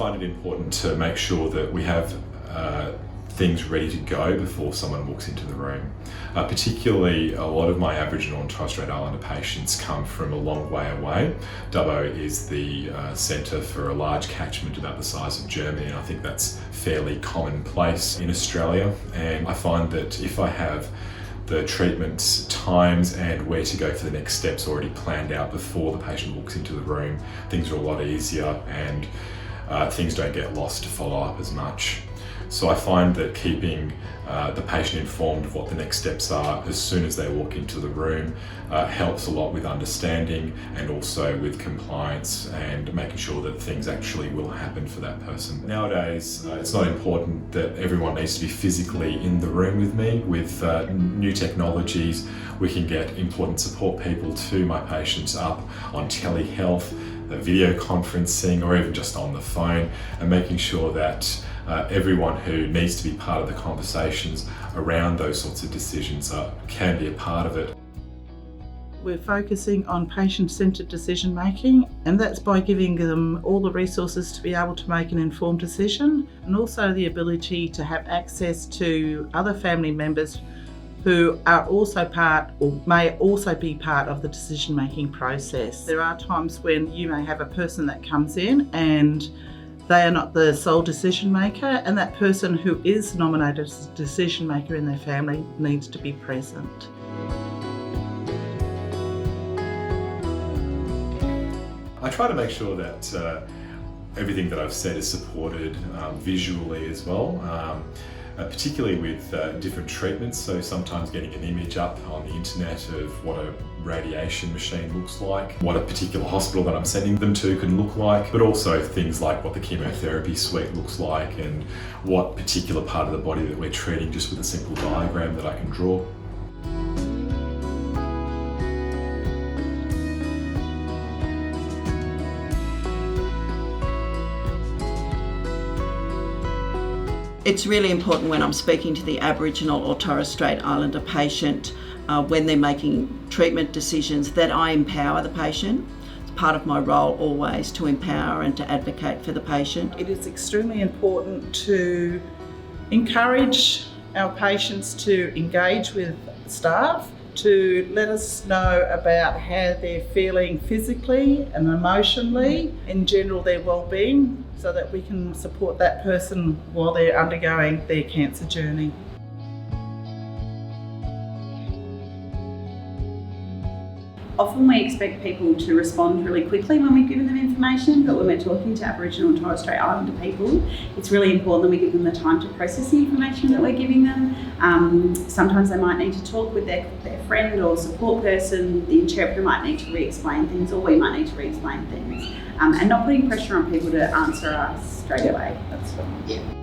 find it important to make sure that we have things ready to go before someone walks into the room. Particularly, a lot of my Aboriginal and Torres Strait Islander patients come from a long way away. Dubbo is the centre for a large catchment about the size of Germany, and I think that's fairly commonplace in Australia. And I find that if I have the treatment times and where to go for the next steps already planned out before the patient walks into the room, things are a lot easier and things don't get lost to follow up as much. So I find that keeping the patient informed of what the next steps are as soon as they walk into the room helps a lot with understanding and also with compliance and making sure that things actually will happen for that person. Nowadays, it's not important that everyone needs to be physically in the room with me. With new technologies, we can get important support people to my patients up on telehealth, video conferencing, or even just on the phone, and making sure that everyone who needs to be part of the conversations around those sorts of decisions can be a part of it. We're focusing on patient-centred decision making, and that's by giving them all the resources to be able to make an informed decision, and also the ability to have access to other family members who are also part or may also be part of the decision making process. There are times when you may have a person that comes in and they are not the sole decision maker, and that person who is nominated as a decision maker in their family needs to be present. I try to make sure that everything that I've said is supported visually as well. Particularly with different treatments, so sometimes getting an image up on the internet of what a radiation machine looks like, what a particular hospital that I'm sending them to can look like, but also things like what the chemotherapy suite looks like and what particular part of the body that we're treating, just with a simple diagram that I can draw. It's really important when I'm speaking to the Aboriginal or Torres Strait Islander patient when they're making treatment decisions that I empower the patient. It's part of my role always to empower and to advocate for the patient. It is extremely important to encourage our patients to engage with staff, to let us know about how they're feeling physically and emotionally, in general their well-being, so that we can support that person while they're undergoing their cancer journey. Often we expect people to respond really quickly when we've given them information, but when we're talking to Aboriginal and Torres Strait Islander people, it's really important that we give them the time to process the information that we're giving them. Sometimes they might need to talk with their friend or support person, the interpreter might need to re-explain things, or we might need to re-explain things. And not putting pressure on people to answer us straight away. That's what, yeah.